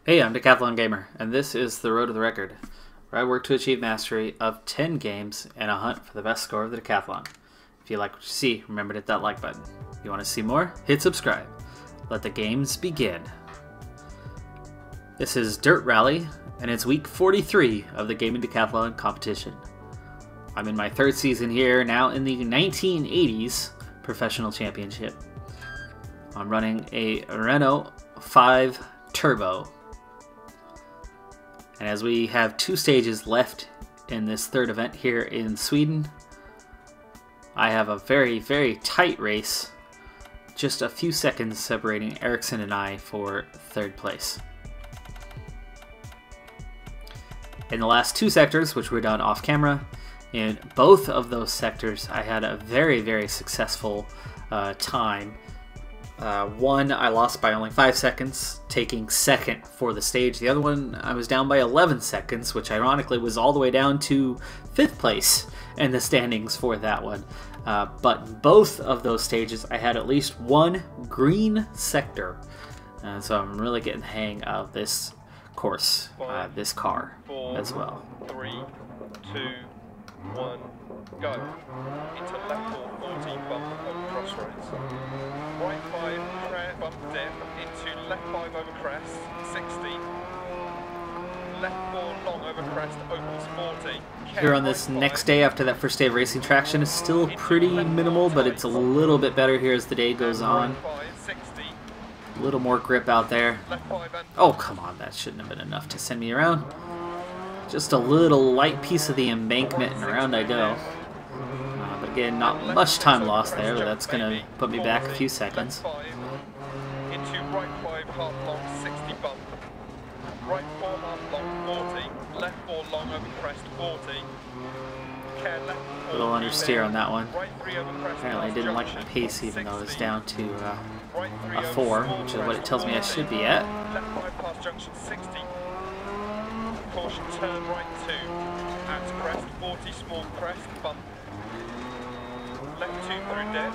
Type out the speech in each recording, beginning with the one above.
Hey, I'm Decathlon Gamer, and this is the Road to the Record, where I work to achieve mastery of 10 games and a hunt for the best score of the Decathlon. If you like what you see, remember to hit that like button. If you want to see more, hit subscribe. Let the games begin. This is Dirt Rally, and it's week 43 of the Gaming Decathlon competition. I'm in my third season here, now in the 1980s Professional Championship. I'm running a Renault 5 Turbo. And as we have two stages left in this third event here in Sweden, I have a very, very tight race. Just a few seconds separating Ericsson and I for third place. In the last two sectors, which were done off camera, in both of those sectors I had a very, very successful time. One I lost by only 5 seconds, taking second for the stage. The other one I was down by 11 seconds, which ironically was all the way down to 5th place in the standings for that one. But both of those stages I had at least one green sector. So I'm really getting the hang of this course, this car as well. 3, 2, 1, go. Into left 440 bump over crossroads. Right 5, crest bump dip. Into left 5 over crest, 60. Left 4 long over crest, opens 40. Here on this next day after that first day of racing, traction is still pretty minimal, but it's a little bit better here as the day goes on. A little more grip out there. Oh, come on, that shouldn't have been enough to send me around. Just a little light piece of the embankment and around I go. But again, not much time lost there, but that's going to put me back a few seconds. Into right 5 half long 60 bump. Right 4 half long 40. Left 4 long over crest 40. A little understeer on that one. Apparently I didn't like the pace even though it was down to a 4, which is what it tells me I should be at. Left 5 past junction 60. Caution turn right 2. At crest 40 small crest bump. Left 2 through dip.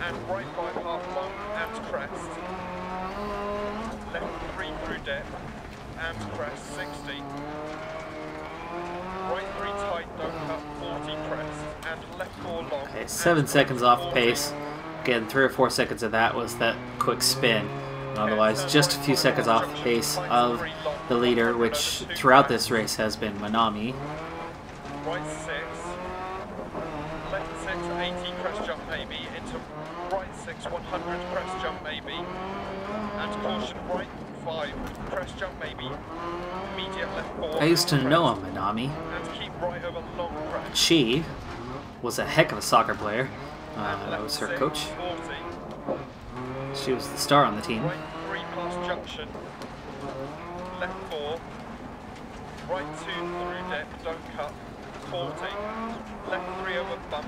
And right 5 half long at crest. Left 3 through dip. And crest 60. Right 3 tight, don't cut 40 crest. And left 4 long. Okay, 7 seconds off pace. Again, 3 or 4 seconds of that was that quick spin. Otherwise, just a few seconds off the pace of the leader, which throughout this race has been Manami. Right 6, left 6, 80 crest jump maybe, into right 6, 100 crest jump maybe, and caution right 5, crest jump maybe, immediate left 4. I used to know a Manami. And keep right over long crest. She was a heck of a soccer player. I was her coach. 40. She was the star on the team. Right 3 past junction. Left 4. Right 2 through dip, don't cut. 40. Left 3 over bump.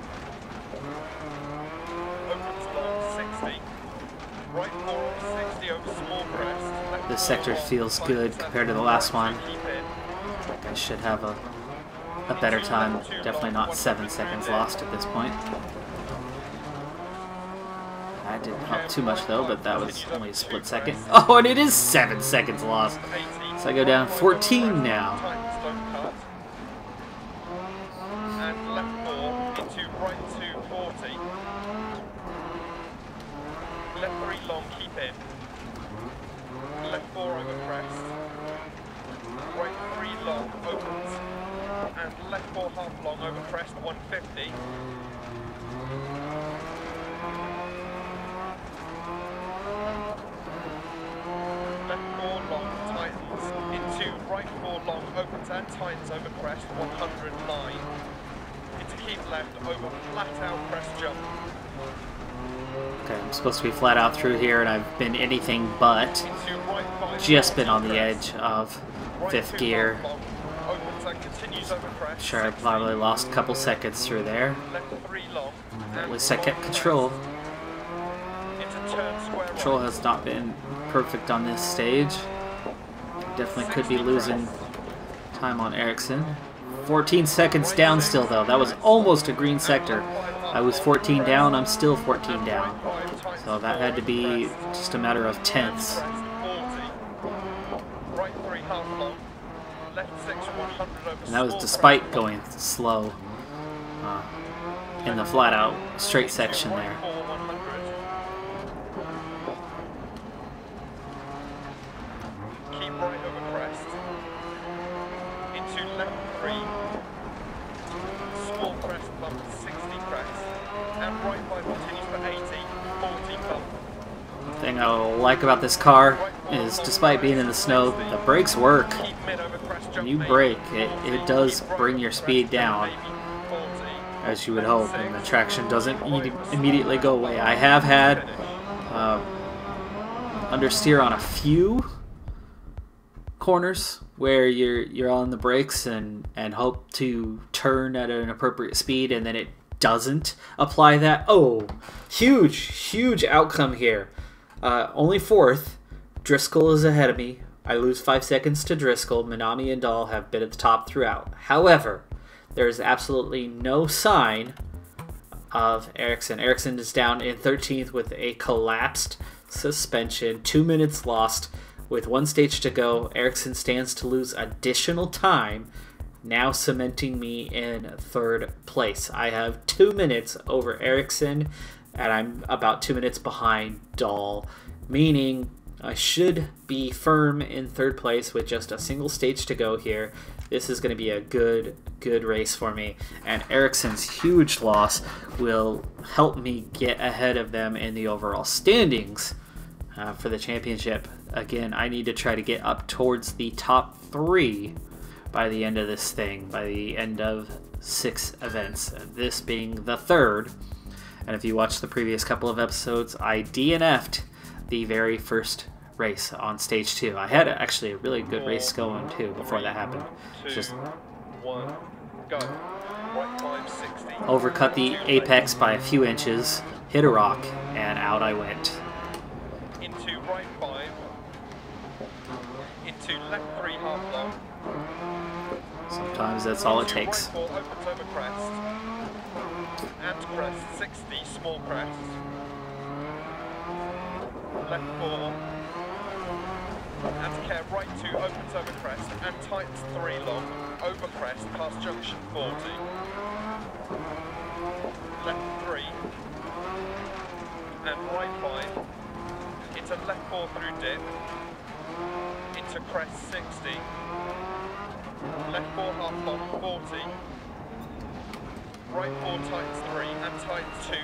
Opens long 60. Right 4 off 60 over small crest. Left This 4 sector long, feels 5 good 7, compared to the last one. keep in. I should have a better time. Definitely not 7 seconds lost at this point. That didn't help too much though, but that was only a split second. Oh, and it is 7 seconds lost. So I go down 14 now. And left 4 into right 2, 40. Left 3 long, keep in. Left 4 over crest. Right 3 long, opens. And left 4 half long over crest, 150. Left 4 long, tightens. Into right 4 long, opens and tightens over crest, 109. Into keep left over flat out crest jump. Okay, I'm supposed to be flat out through here, and I've been anything but. Into right 5 Just been on the crest. edge of Right 5th 2 gear. long, opens and continues over crest. Sure, I 60. probably lost a couple seconds through there. Left 3 long. At least I kept control. Into turn square Control right. has not been perfect on this stage. Definitely could be losing time on Ericsson. 14 seconds down still though. That was almost a green sector. I was 14 down, I'm still 14 down. So that had to be just a matter of tenths. And that was despite going slow in the flat-out straight section there. Keep right over crest. Into left 3. Small crest bump, 60 crest. And right 5 continues for 80, 40 bump. The thing I like about this car is, despite being in the snow, the brakes work. When you brake, it does bring your speed down, as you would hope, and the traction doesn't immediately go away. I have had understeer on a few corners where you're on the brakes and hope to turn at an appropriate speed, and then it doesn't apply that. Oh, huge outcome here. Only 4th. Driscoll is ahead of me. I lose 5 seconds to Driscoll. Minami and Dahl have been at the top throughout. However, there is absolutely no sign of Ericsson. Ericsson is down in 13th with a collapsed suspension. 2 minutes lost with 1 stage to go. Ericsson stands to lose additional time, now cementing me in 3rd place. I have 2 minutes over Ericsson, and I'm about 2 minutes behind Dahl, meaning I should be firm in 3rd place with just a single stage to go here. This is going to be a good race for me, and Ericsson's huge loss will help me get ahead of them in the overall standings for the championship. Again, I need to try to get up towards the top 3 by the end of this thing, by the end of 6 events, this being the 3rd. And if you watched the previous couple of episodes, I DNF'd the very first race on stage 2. I had actually a really good race going too before that happened. Just 1, go. Right 560. Overcut the apex by a few inches, hit a rock, and out I went. Into right 5. Into left 3 half long. Sometimes that's all it takes. Right 4 opens over crest. And crest 60, small crest. Left 4. And care right 2 opens over crest and tightens 3 long, over crest past junction 40. Left 3. And right 5. Into left 4 through dip. Into crest 60. Left 4 half long 40. Right 4 tightens 3 and tightens 2,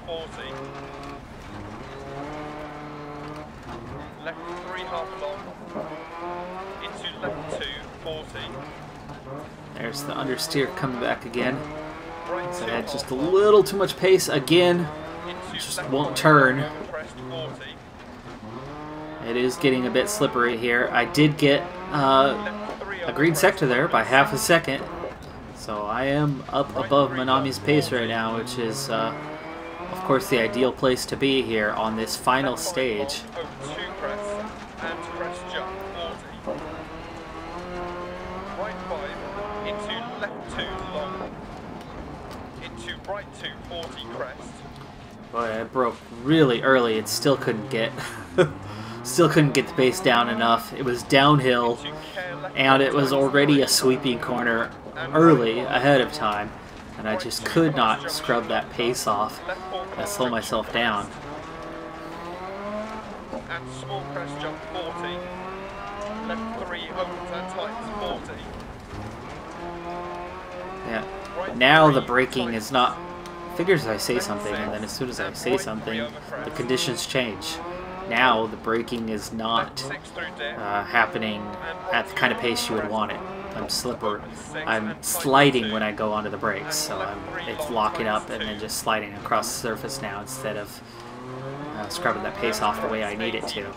40. Left 3 half long. Into left 2, 40. There's the understeer coming back again. Right So I 2 had just half a long. little too much pace again. Into Just left won't 4 turn. over crest 40. It is getting a bit slippery here. I did get Left 3 a over green crest sector there by 40. half a second. So I am up above Minami's pace right now, which is, of course, the ideal place to be here on this final Left 5 stage. long over 2 crests and crest jump 40. Right 5 into left 2 long. Into right 2, 40 crest. Boy, I broke really early and still couldn't get the pace down enough. It was downhill, Into care left and it was tightens already 3. a sweeping corner early ahead of time, and I just could not scrub that pace off and slow myself down. And small crest jump 40. Left 3 opens and tightens 40. Yeah. Right Now 3 the braking tightens. is not. Figures I say something, and then as soon as I say something, the conditions change. Now the braking is not Left 6 through dip. happening at the kind of pace you would want it. I'm sliding when I go onto the brakes, so it's locking up and then just sliding across the surface now instead of scrubbing that pace off the way I need it to. And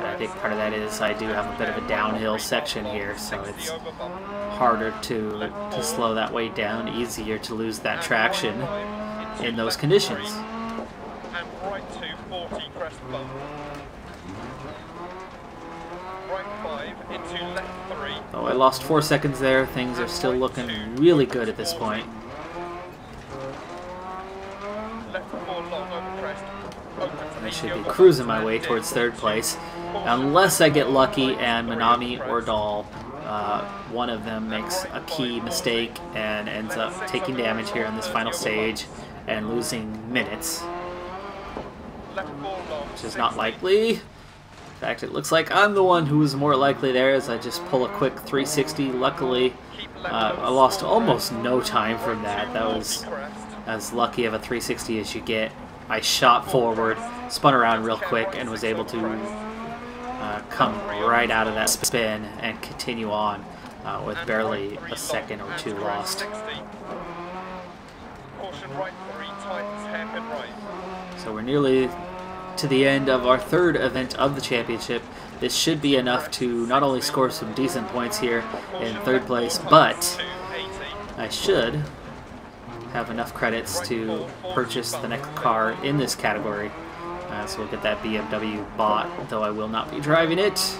I think part of that is I do have a bit of a downhill section here, so it's harder to slow that way down, easier to lose that traction in those conditions. And right 2, 40 crest bump. Right 5 into left 3. Oh, I lost 4 seconds there. Things are still looking really good at this point. Left 4 long over crest. I should be cruising my way towards 3rd place, unless I get lucky and Minami or Dahl one of them makes a key mistake and ends up taking damage here on this final stage and losing minutes, which is not likely. In fact, it looks like I'm the one who was more likely there as I just pull a quick 360. Luckily, I lost almost no time from that. That was as lucky of a 360 as you get. I shot forward, spun around real quick, and was able to come right out of that spin and continue on with barely a second or two lost. So we're nearly to the end of our third event of the championship. This should be enough to not only score some decent points here in third place, but I should have enough credits to purchase the next car in this category. So we'll get that BMW bought, though I will not be driving it.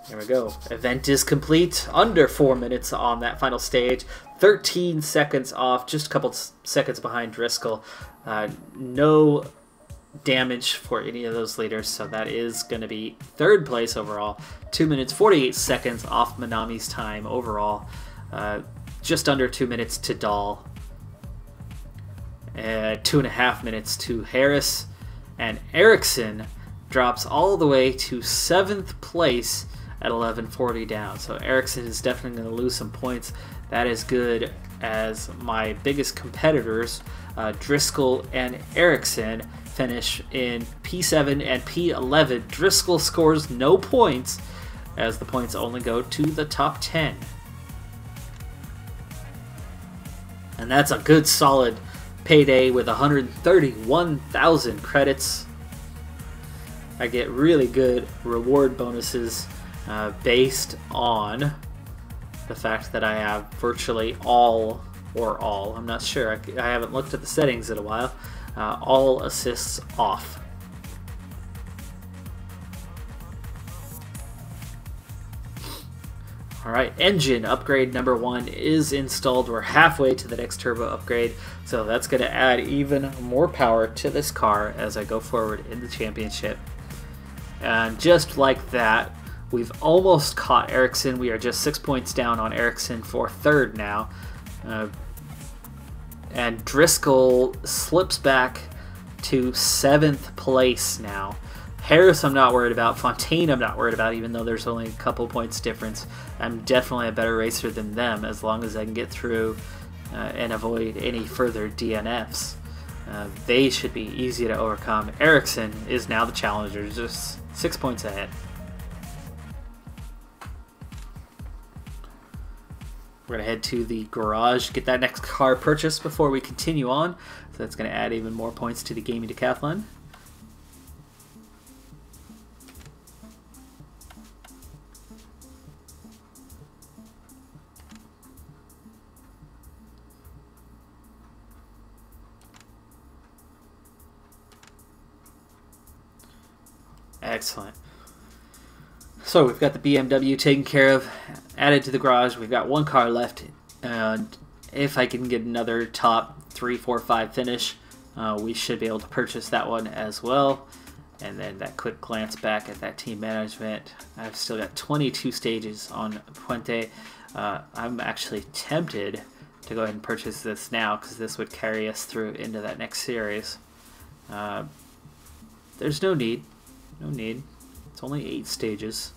There we go. Event is complete. Under 4 minutes on that final stage. 13 seconds off, just a couple seconds behind Driscoll. No damage for any of those leaders, so that is going to be third place overall. 2 minutes 48 seconds off Manami's time overall. Just under 2 minutes to Dahl. 2.5 minutes to Harris. And Ericsson drops all the way to 7th place at 11:40 down. So Ericsson is definitely going to lose some points. That is good, as my biggest competitors, Driscoll and Ericsson, finish in P7 and P11. Driscoll scores no points, as the points only go to the top 10. And that's a good solid payday with 131,000 credits. I get really good reward bonuses based on the fact that I have virtually all, I'm not sure, I haven't looked at the settings in a while, all assists off. Alright, engine upgrade number 1 is installed. We're halfway to the next turbo upgrade, so that's going to add even more power to this car as I go forward in the championship. And just like that, we've almost caught Ericsson. We are just 6 points down on Ericsson for third now. And Driscoll slips back to 7th place now. Harris I'm not worried about. Fontaine I'm not worried about, even though there's only a couple points difference. I'm definitely a better racer than them, as long as I can get through and avoid any further DNFs. They should be easy to overcome. Ericsson is now the challenger, just 6 points ahead. We're going to head to the garage, get that next car purchased before we continue on. So that's going to add even more points to the Gaming Decathlon. Excellent. So we've got the BMW taken care of, added to the garage. We've got one car left, and if I can get another top 3, 4, 5 finish, we should be able to purchase that one as well. And then that quick glance back at that team management. I've still got 22 stages on Puente. I'm actually tempted to go ahead and purchase this now, because this would carry us through into that next series. There's no need. No need. It's only 8 stages.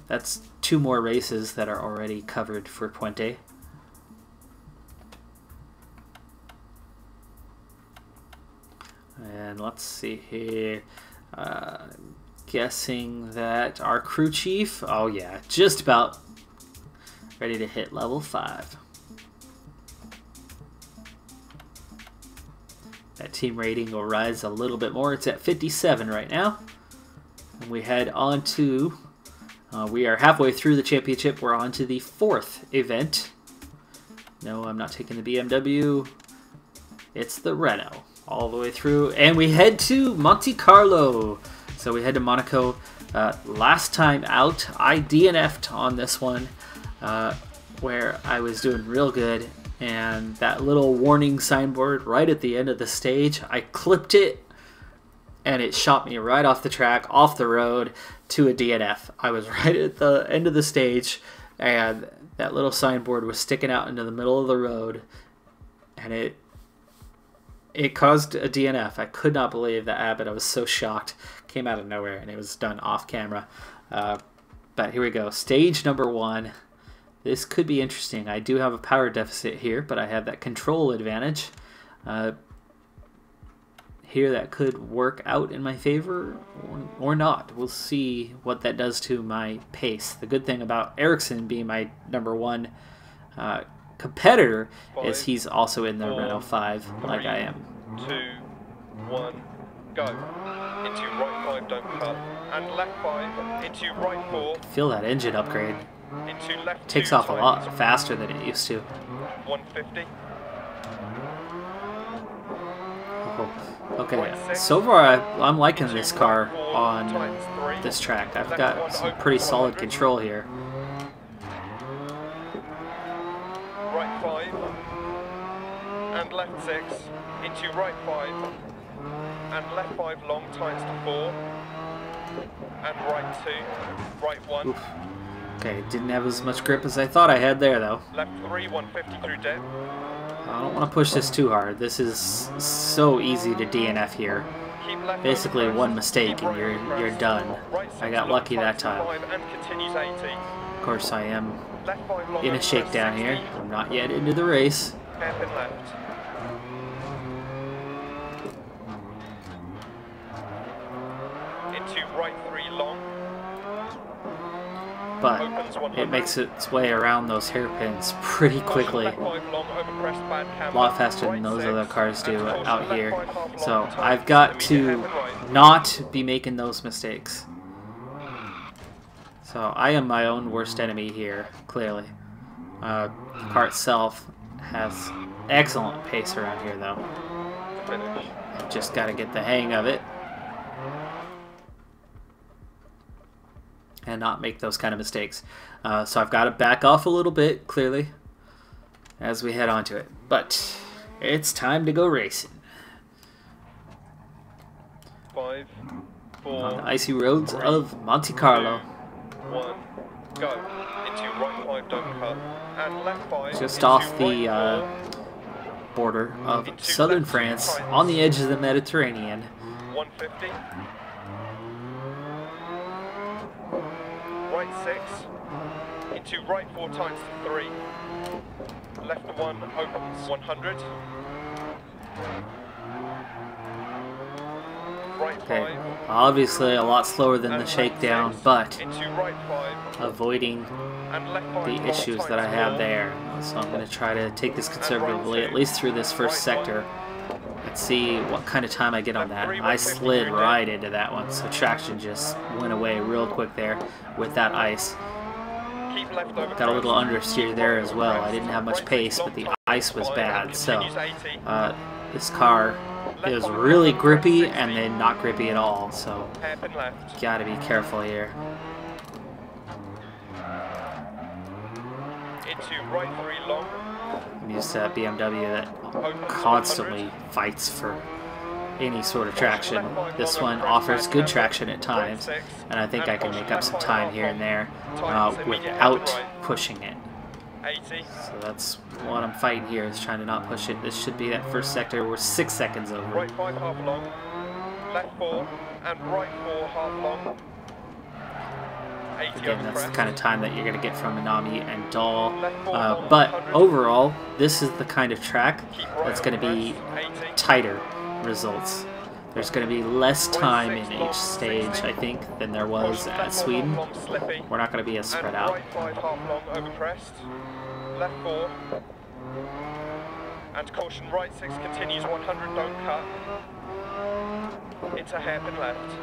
That's 2 more races that are already covered for Puente. And let's see here. Guessing that our crew chief, oh yeah, just about ready to hit level 5. That team rating will rise a little bit more. It's at 57 right now. And we head on to, we are halfway through the championship. We're on to the 4th event. No, I'm not taking the BMW. It's the Renault all the way through. And we head to Monte Carlo. So we head to Monaco. Last time out, I DNF'd on this one, where I was doing real good. And that little warning signboard right at the end of the stage, I clipped it. and it shot me right off the track, off the road, to a DNF. I was right at the end of the stage, and that little signboard was sticking out into the middle of the road, and it caused a DNF. I could not believe that happened. I was so shocked. Came out of nowhere, and it was done off camera. But here we go. Stage number 1. This could be interesting. I do have a power deficit here, but I have that control advantage. Here that could work out in my favor or not. We'll see what that does to my pace. The good thing about Ericsson being my number 1 competitor is he's also in the Renault 5 like I am. 2, 1, go. Into right 5, don't cut. And left 5, into right 4. Feel that engine upgrade. Into left 2, takes off a lot faster than it used to. 150. Okay, so far I'm liking this car on this track. I've got some pretty solid control here. Right 5 and left 6 into right 5 and left 5 long times to 4 and right 2, right 1. Oof. Okay, didn't have as much grip as I thought I had there though. Left 3, 150 through depth. I don't want to push this too hard. This is so easy to DNF here. Basically one mistake and you're done. I got lucky that time. Of course I am in a shakedown here. I'm not yet into the race. Into right 3 long. But it makes its way around those hairpins pretty quickly. A lot faster than those other cars do out here. So I've got to not be making those mistakes. So I am my own worst enemy here, clearly. The car itself has excellent pace around here though. I've just got to get the hang of it. And not make those kind of mistakes. So I've got to back off a little bit, clearly, as we head on to it. But it's time to go racing. 5, 4, on the icy roads of Monte Carlo. 1, go. Into right 5, don't cut. And left 5. Just off the border of southern France, on the edge of the Mediterranean. 150. Right 6, into right 4 times to 3, left 1 opens 100, right 5, okay. Obviously a lot slower than the shakedown, but into right 5, avoiding the issues that I have there. So I'm going to try to take this conservatively, at least through this first sector. Let's see what kind of time I get on that. I slid right into that one, so traction just went away real quick there with that ice. Got a little understeer there as well. I didn't have much pace, but the ice was bad. So this car is really grippy and then not grippy at all. So gotta be careful here. Into right 3 long. I'm used to that BMW that constantly fights for any sort of traction. This one offers good traction at times, and I think I can make up some time here and there without pushing it. So that's what I'm fighting here, is trying to not push it. This should be that first sector. We're 6 seconds over. Right 5 half long, left 4, and right 4 half long. Again, that's the kind of time that you're going to get from Minami and Dahl. But overall, this is the kind of track that's going to be tighter results. There's going to be less time in each stage, I think, than there was at Sweden. We're not going to be as spread out. Right 5 half long over crest, left 4, and caution right 6 continues 100, don't cut. Into hairpin left.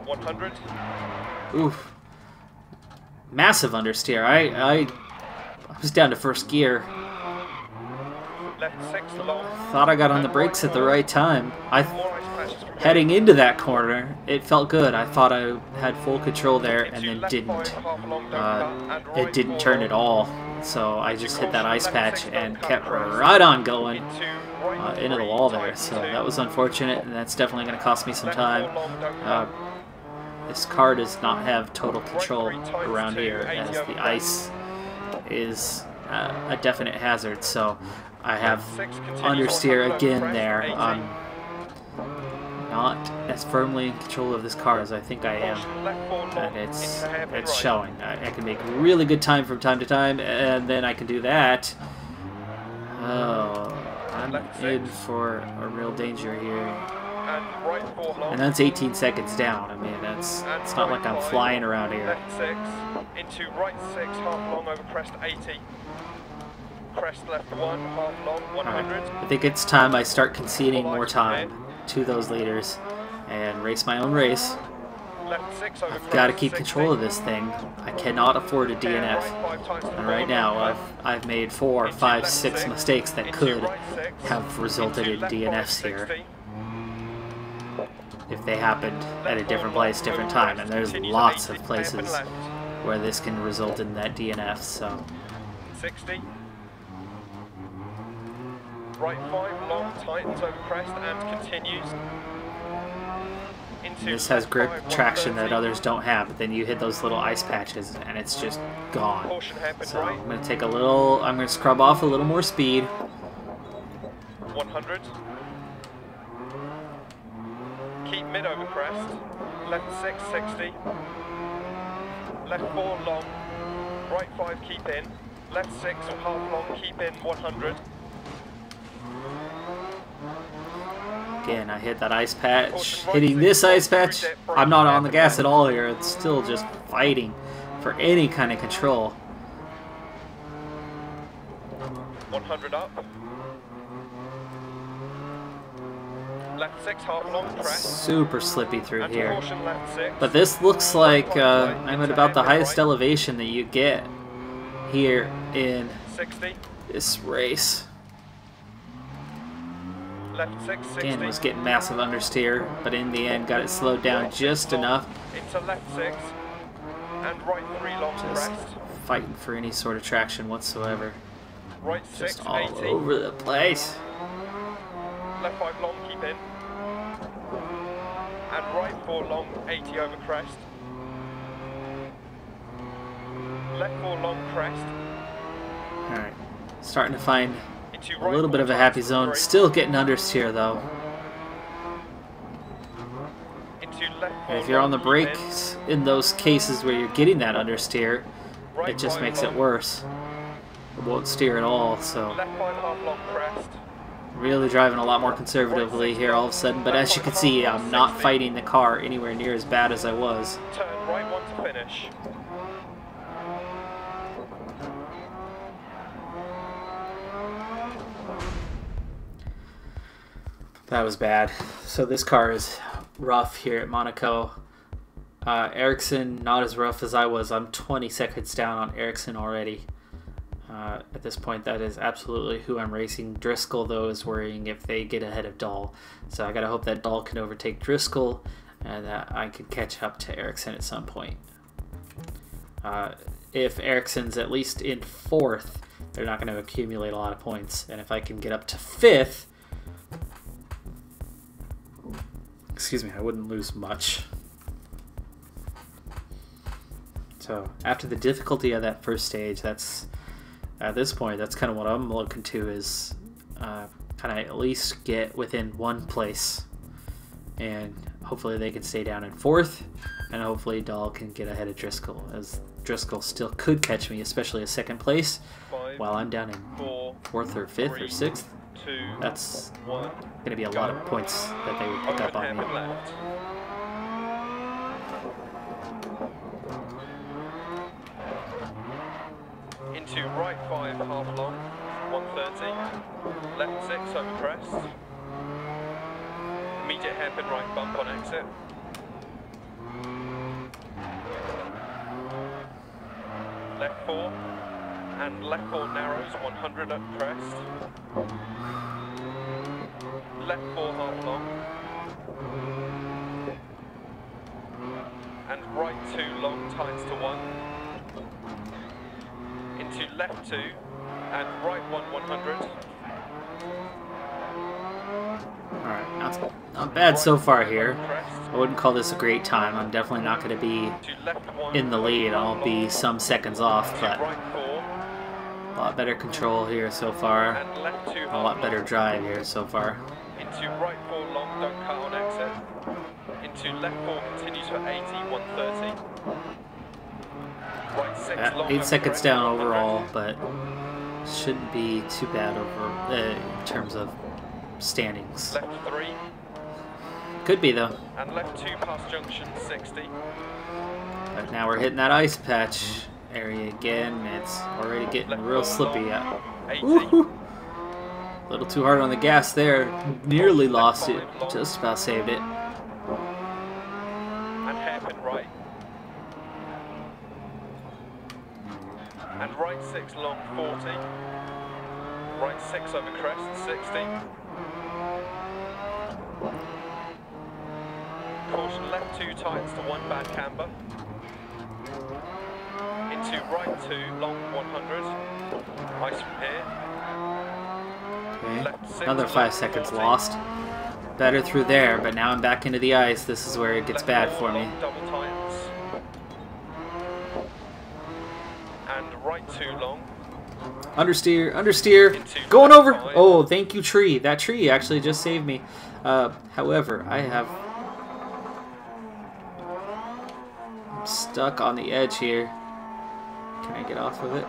100. Oof. Massive understeer. I was down to first gear. Left 6 long. Thought I got on the brakes at the right time. Heading into that corner, it felt good. I thought I had full control there and then didn't. It didn't turn at all. So I just hit that ice patch and kept right on going into the wall there. So that was unfortunate, and that's definitely going to cost me some time. This car does not have total control around here, as the ice is a definite hazard. So I have understeer again there. I'm not as firmly in control of this car as I think I am, and it's showing. I can make really good time from time to time, and then I can do that. Oh, I'm in for a real danger here. And that's 18 seconds down. I mean, it's not like I'm flying around here. Left 6, into right 6, half long over crest 80. Crest left 1, half long 100. Right. I think it's time I start conceding more time to those leaders and race my own race. I've got to keep control of this thing. I cannot afford a DNF. And right now, I've made 4, 5, 6 mistakes that could have resulted in DNFs here if they happened at a different place, different time. And there's lots of places where this can result in that DNF. So 60. Right 5 long, tightens over crest and continues. This has grip traction that others don't have, but then you hit those little ice patches and it's just gone. So I'm going to take a little, I'm going to scrub off a little more speed. 100. Keep mid over crest. Left 6, 60. Left 4 long. Right 5, keep in. Left 6 or half long, keep in 100. Again, I hit that ice patch. Hitting this ice patch, I'm not on the gas at all here. It's still just fighting for any kind of control. 100 up. Left 6, half long, crest. Super slippy through here. Left 6. But this looks like I'm at about the highest elevation that you get here in 60. this race. Left 6, 60. Again, was getting massive understeer, but in the end got it slowed down just enough. Into left 6 and right 3 long Just crest. fighting for any sort of traction whatsoever. Right 6, Just all 80. over the place. Left 5 long, keep in. And right 4 long, 80 over crest. Left 4 long crest. Alright, starting to find Into a right little bit 4 of a happy times zone. brake. Still getting understeer though. Into left 4 And if you're on the long, keep in. brakes, in those cases where you're getting that understeer, Right it just 5 makes it long. worse. It won't steer at all, so Left 5 half long crest. really driving a lot more conservatively here all of a sudden. But as you can see, I'm not fighting the car anywhere near as bad as I was. Turn right 1 to finish. That was bad. So this car is rough here at Monaco. Ericsson, not as rough as I was. I'm 20 seconds down on Ericsson already. At this point, that is absolutely who I'm racing. Driscoll, though, is worrying if they get ahead of Dahl. So I gotta hope that Dahl can overtake Driscoll and that I can catch up to Ericsson at some point. If Ericsson's at least in 4th, they're not going to accumulate a lot of points. And if I can get up to 5th, excuse me, I wouldn't lose much. So after the difficulty of that first stage, that's at this point, that's kind of what I'm looking to, is kind of at least get within 1 place, and hopefully they can stay down in 4th, and hopefully Dahl can get ahead of Driscoll, as Driscoll still could catch me, especially a 2nd place, 5, while I'm down in 4, 4th or 5th or 3, 6th. 2, That's 1. going to be a lot of points that they would pick up on me. Left. Into right 5 half long, 130. Left 6 over crest. Immediate hairpin right bump on exit. Left 4 and left 4 narrows, 100 at crest. Left 4 half long. And right 2 long, tights to 1. into left 2 and right 100. Alright, not bad so far here. I wouldn't call this a great time. I'm definitely not going to be in the lead. I'll be some seconds off, but a lot better control here so far. A lot better drive here so far. Into right 4 long, don't cut on exit. Into left 4 continues for 80, 130. Right 6 long, 8 seconds down overall, but shouldn't be too bad over in terms of standings. Left 3. Could be though. And left 2 past junction 60. But now we're hitting that ice patch area again. It's already getting Left real 4 slippy. long, 80. A little too hard on the gas there. Nearly lost it. Just about saved it. And hairpin right. And right 6 long 40. Right 6 over crest 60. Caution left 2 tightens to 1 bad camber. Into right 2 long 100. Ice from here. Okay. Left 6, Another 5 seconds 40. lost. Better through there, but now I'm back into the ice. This is where it gets Left bad 4 for me. long, double tightens. And right 2 long. Understeer, understeer. Going over. Oh, thank you, tree. That tree actually just saved me. However, I'm stuck on the edge here. Can I get off of it?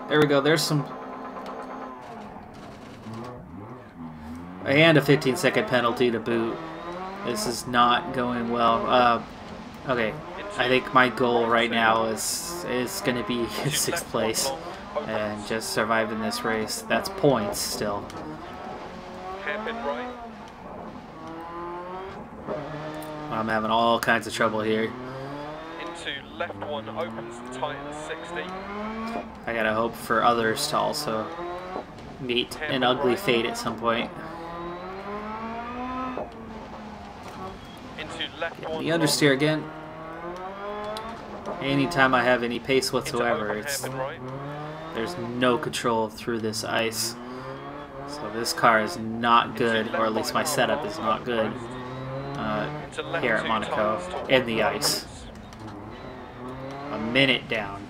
There we go. There's some. And a 15-second penalty to boot. This is not going well. Okay, I think my goal right now is going to be 6th place and just surviving this race. That's points still. Hairpin right. I'm having all kinds of trouble here. Into left 1 opens and tightens 60. I gotta hope for others to also meet an ugly fate at some point. Into left 1 The understeer again. Anytime I have any pace whatsoever, right. there's no control through this ice. So this car is not good, or at least my setup is not good here at Monaco in the ice. A minute down.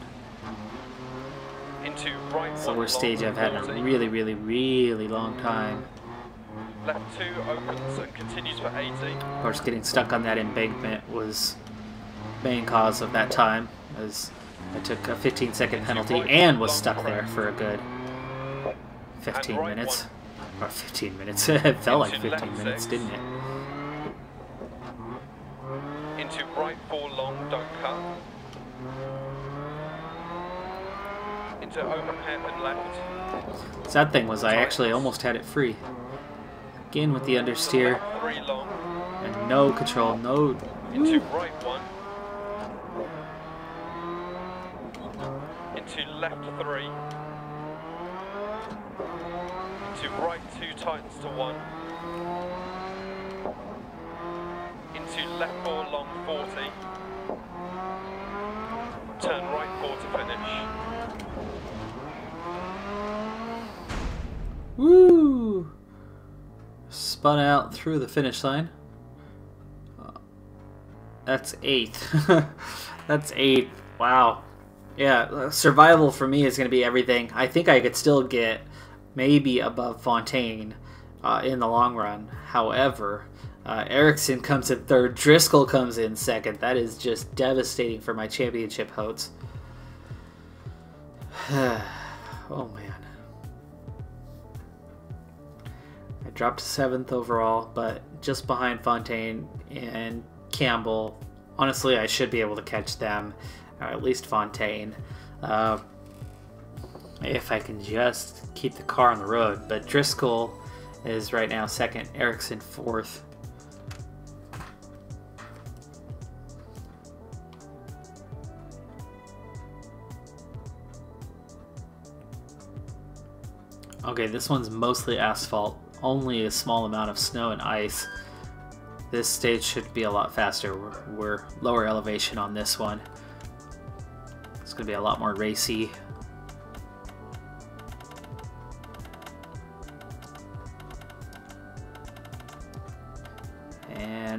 Into right It's the worst stage I've had in a really, really, really long time. Left 2 opens and continues for 80. Of course, getting stuck on that embankment was main cause of that time, as I took a 15-second penalty and was stuck there for a good 15 minutes. Or 15 minutes. It felt like 15 minutes, didn't it? Into right 4 long, don't cut. Into open hairpin left. Sad thing was I actually almost had it free. Again with the understeer. 3 long. And no control, no... Into right 1. Into left 3. Into right 2 tightens to 1. Into left 4 long 40. Turn right 4 to finish. Woo! Spun out through the finish line. That's 8th. That's 8th. Wow. Yeah, survival for me is going to be everything. I think I could still get maybe above Fontaine in the long run. However, Ericsson comes in 3rd. Driscoll comes in 2nd. That is just devastating for my championship hopes. Oh, man. I dropped 7th overall, but just behind Fontaine and Campbell. Honestly, I should be able to catch them, or at least Fontaine, if I can just keep the car on the road. But Driscoll is right now 2nd, Ericsson 4th. Okay, this one's mostly asphalt, only a small amount of snow and ice. This stage should be a lot faster. We're lower elevation on this one. It's going to be a lot more racy.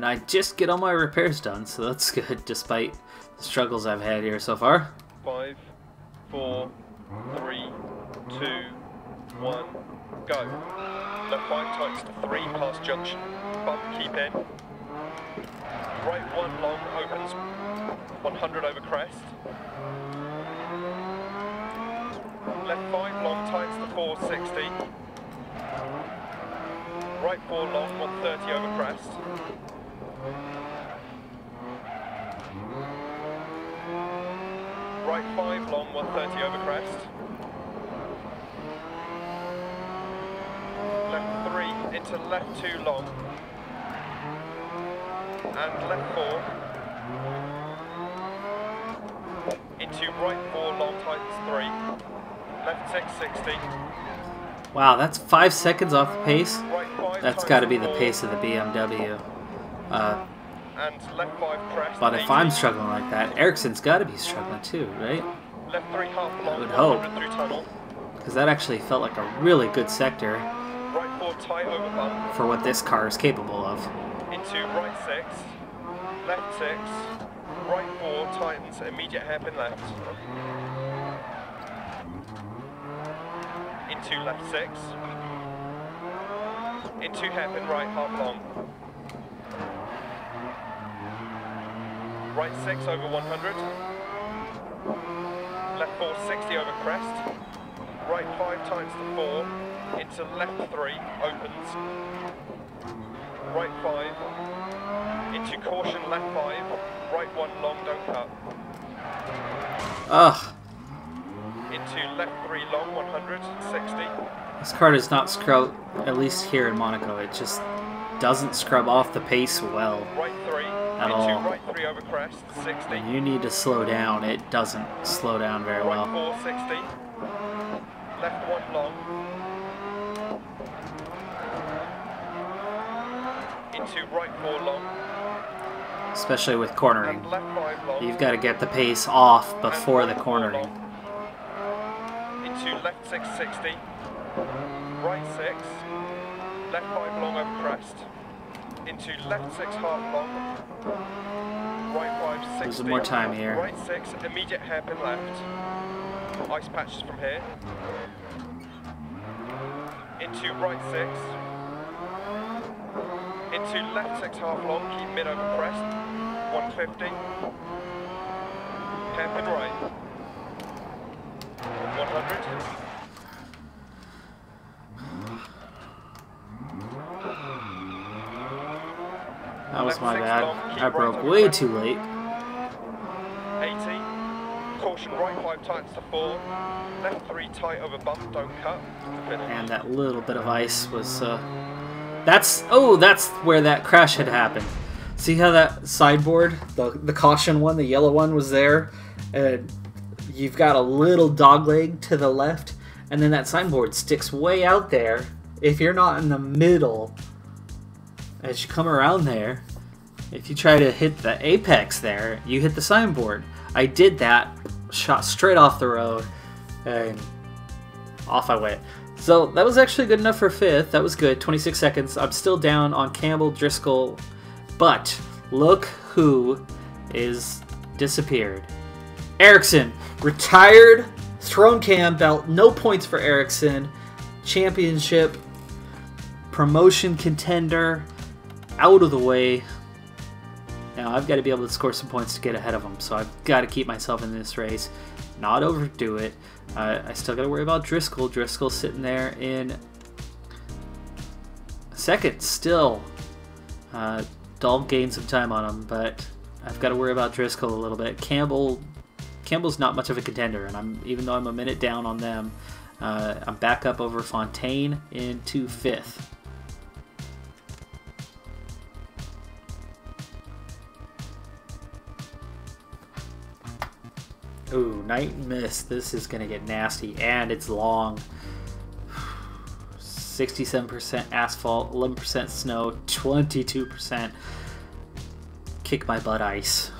And I just get all my repairs done, so that's good, despite the struggles I've had here so far. 5, 4, 3, 2, 1, go. Left 5 tightens to 3 past junction. Bump, keep in. Right 1 long opens 100 over crest. Left 5 long tightens to 460. Right 4 long 130 over crest. Right 5 long 130 over crest. Left 3 into left 2 long. And left 4 into right 4 long tightens 3. Left 660. Wow, that's 5 seconds off the pace. Right 5 That's got to be the pace of the BMW. And left 5 crest. But if 80. I'm struggling like that, Ericsson's got to be struggling too, right? Left 3 half long. I would hope. 100 through tunnel. Because that actually felt like a really good sector Right 4 tight over bump. for what this car is capable of. Into right 6. Left 6. Right 4 tightens immediate hairpin left. Into left 6. Into hairpin right half long. Right 6 over 100. Left 4 60 over crest. Right 5 tightens to 4. Into left 3 opens. Right 5. Into caution left 5. Right 1 long don't cut. Ugh, Into left 3 long 100 60. this car does not scrub, at least here in Monaco, it just doesn't scrub off the pace well. Right 3 At into all. right 3 over crest 60. When you need to slow down, it doesn't slow down very Right well. 4 60. Left 1 long. Into right 4 long. Especially with cornering. And left 5 long. You've got to get the pace off And before the right 4 cornering. long. Into left 6 60. Right 6. Left 5 long over crest. Into left 6 half long. Right 5 60. Losing more time here. Right 6 immediate hairpin left. Ice patches from here. Into right 6. Into left 6 half long, keep mid over crest. 150. Hairpin right. 100. That was Left my 6 bad. long, keep I right broke over way crest. too late. 80. Caution right 5 tightens to 4. Left 3 tight over bump, don't cut. To finish. And that little bit of ice was, that's where that crash had happened. See how that sideboard, the caution one, the yellow one was there? And you've got a little dog leg to the left, and then that sideboard sticks way out there. If you're not in the middle, as you come around there, if you try to hit the apex there, you hit the signboard. I did that, shot straight off the road, and off I went. So that was actually good enough for 5th. That was good, 26 seconds. I'm still down on Campbell, Driscoll, but look who is disappeared. Ericsson, retired, throne cam belt, no points for Ericsson, championship, promotion contender, out of the way. Now I've got to be able to score some points to get ahead of him, so I've got to keep myself in this race, not overdo it. I still got to worry about Driscoll. Driscoll sitting there in 2nd still. Dahl gained some time on him, but I've got to worry about Driscoll a little bit. Campbell's not much of a contender, and even though I'm a minute down on them, I'm back up over Fontaine into 5th. Ooh, night and mist. This is going to get nasty, and it's long. 67% asphalt, 11% snow, 22% kick my butt ice.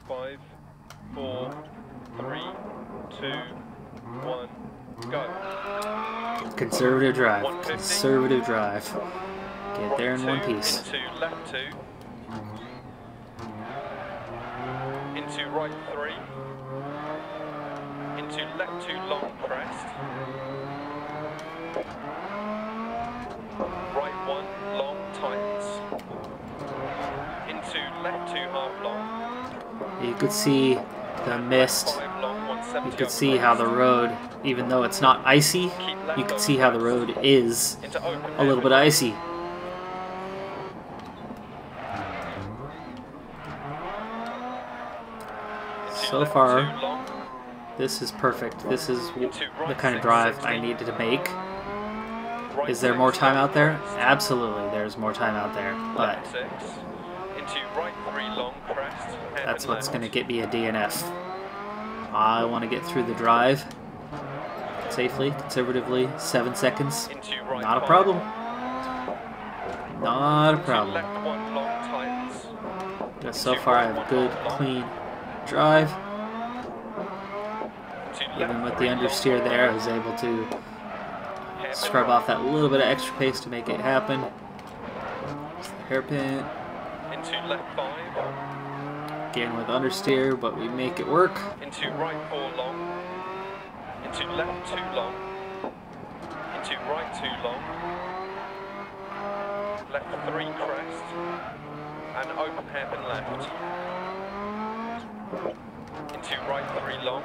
5, 4, 3, 2, 1, go. Conservative drive. 150. Conservative drive. Get there in one piece. Into left 2. Into right 3. Into left 2 long crest. Right 1 long tightens. Into left 2 half long. You could see the mist. You could see how the road, even though it's not icy, you could see how the road is a little bit icy. So far, this is perfect. This is the kind of drive I needed to make. Is there more time out there? Absolutely, there's more time out there, but that's what's going to get me a DNF. I want to get through the drive safely, conservatively, 7 seconds. Not a problem. Not a problem. Just so far I have a good, clean drive. Even with the understeer there, I was able to scrub off that little bit of extra pace to make it happen. Hairpin. Again with understeer, but we make it work. Into right 4 long. Into left 2 long. Into right 2 long. Left 3 crest. And open hairpin left. Into right 3 long.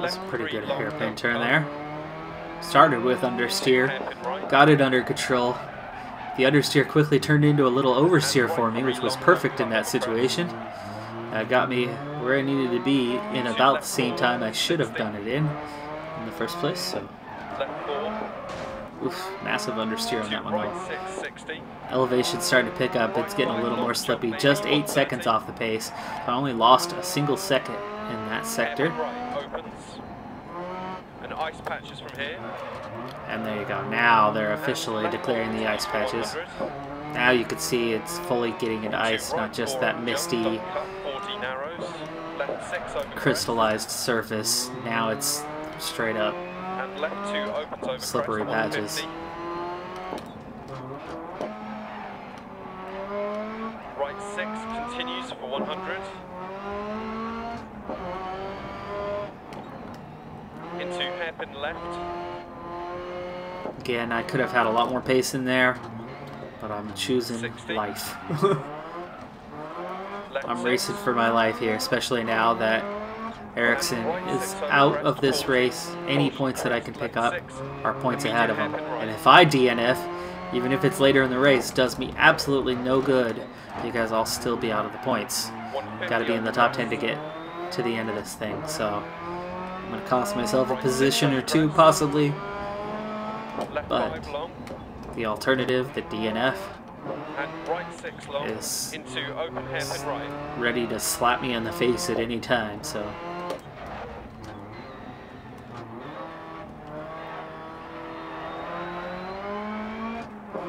That's a pretty good hairpin turn there. Started with understeer, got it under control. The understeer quickly turned into a little oversteer for me, which was perfect in that situation. Got me where I needed to be in about the same time I should have done it in the first place. So, oof, massive understeer on that one though. Elevation's starting to pick up. It's getting a little more slippy. Just 8 seconds off the pace. I only lost a single second in that sector. Ice patches from here. And there you go. Now they're officially declaring the ice patches. Now you can see it's fully getting into ice, not just that misty, crystallized surface. Now it's straight up slippery patches. Right 6 continues for 100. Into hairpin left. Again, I could have had a lot more pace in there, but I'm choosing 60. life. I'm racing for my life here, especially now that Ericsson is out of this race. Any points that I can pick up are points ahead of him. And if I DNF, even if it's later in the race, does me absolutely no good because I'll still be out of the points. Got to be in the top 10 to get to the end of this thing, so I'm going to cost myself a position or two possibly. But the alternative, the DNF, is ready to slap me in the face at any time, so.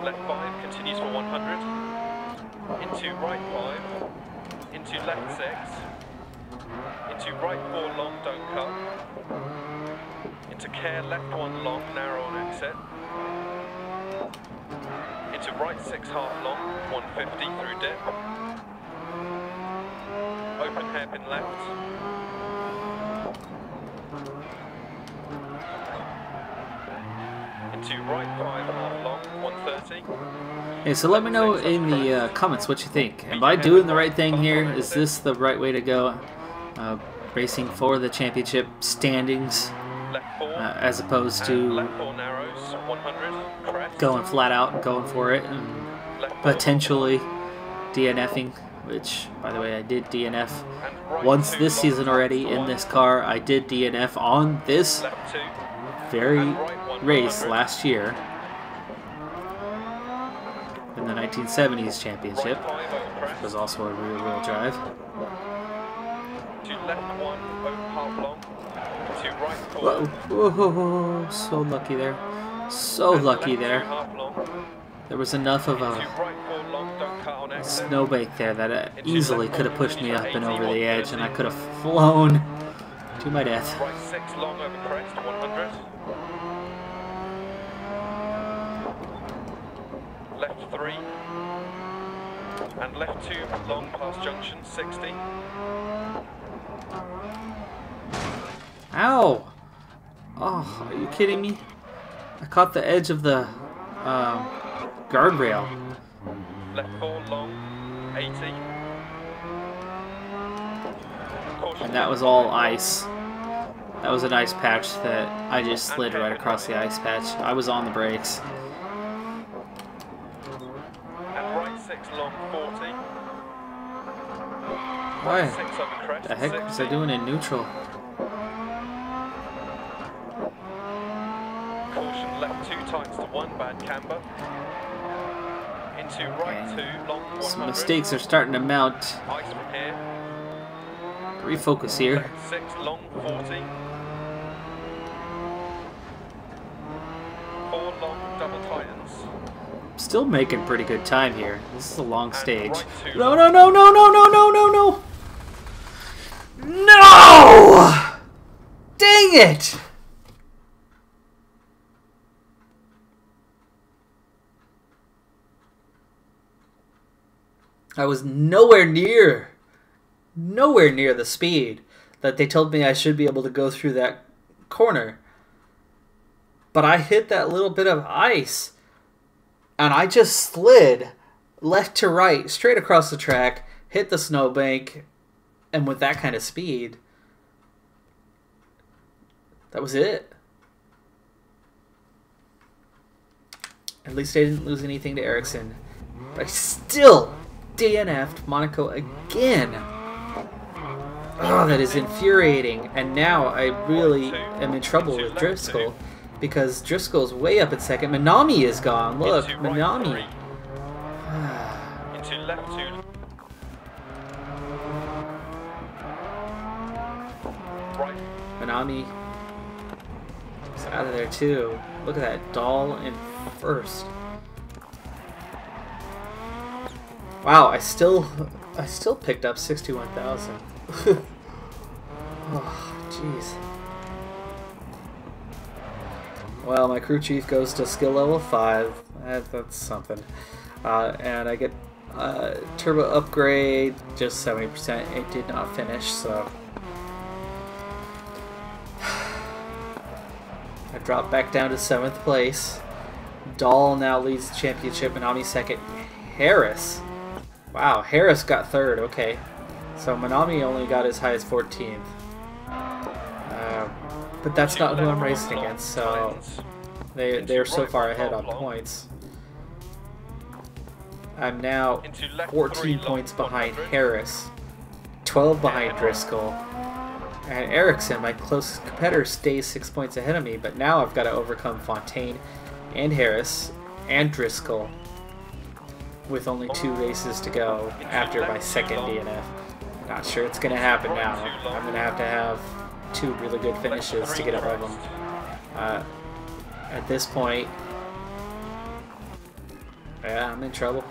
Left 5 continues for 100. Into right 5. Into left 6. Into right 4 long, don't cut. Into care left 1 long, narrow on exit. Into right 6 half long, 150 through dip. Open hairpin left. Into right 5 half long, 130. Hey, so let me know in the comments what you think. Am I doing the right thing here? Is this the right way to go? Racing for the championship standings as opposed to going flat out and going for it and potentially DNFing, which, by the way, I did DNF once this season already in this car. I did DNF on this very race last year in the 1970s championship, which was also a rear-wheel drive. Whoa, whoa, so lucky there. So lucky there. There was enough of a snowbank there that it easily could have pushed me up and over the edge, and I could have flown to my death. left 3, and left 2 long past junction 60. Ow! Oh, are you kidding me? I caught the edge of the guardrail. Left 4 long 80. And that was all ice. That was an ice patch that I just slid right across the ice patch. I was on the brakes. And right 6 long 40. Why? 6 over crest. The heck was I doing in neutral? Caution left 2 tights to 1 bad camber. Into right 2 long 100. Some mistakes are starting to mount. Ice from here. Refocus here. Left 6 long 40. 4 long double tightens. Still making pretty good time here. This is a long stage. Right 2 No, no, no, no, no, no, no, no, no! No! Dang it! I was nowhere near the speed that they told me I should be able to go through that corner. But I hit that little bit of ice, and I just slid left to right, straight across the track, hit the snowbank, and with that kind of speed, that was it. At least I didn't lose anything to Ericsson. But I still DNF'd Monaco again. Oh, that is infuriating. And now I really am in trouble with Driscoll, because Driscoll's way up at second. Minami is gone. Look, Minami. Into left 2. Right. Minami is out of there too. Look at that, Dahl in first. Wow, I still picked up 61,000. Oh, jeez. Well, my crew chief goes to skill level 5. That's something. And I get turbo upgrade, just 70%. It did not finish, so I dropped back down to 7th place. Dahl now leads the championship, Minami second. Harris. Wow, Harris got 3rd. Okay. So Minami only got as high as 14th. But that's not who I'm racing against, so they're so far ahead on points. I'm now 14 points behind Harris, 12 behind Driscoll, and Ericsson, my closest competitor, stays 6 points ahead of me, but now I've got to overcome Fontaine and Harris and Driscoll with only 2 races to go after my second DNF. Not sure it's going to happen now. I'm going to have 2 really good finishes to get above them. At this point, yeah, I'm in trouble.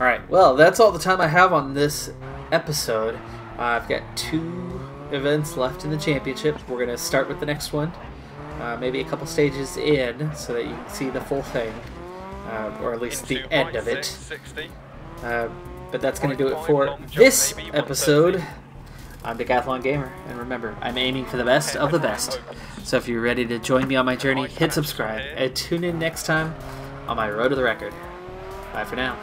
Alright, well, that's all the time I have on this episode. I've got 2 events left in the championship. We're going to start with the next one. Maybe a couple stages in so that you can see the full thing, or at least the end of it. But that's going to do it for this episode. I'm Decathlon Gamer, and remember, I'm aiming for the best of the best. So if you're ready to join me on my journey, hit subscribe, and tune in next time on my road to the record. Bye for now.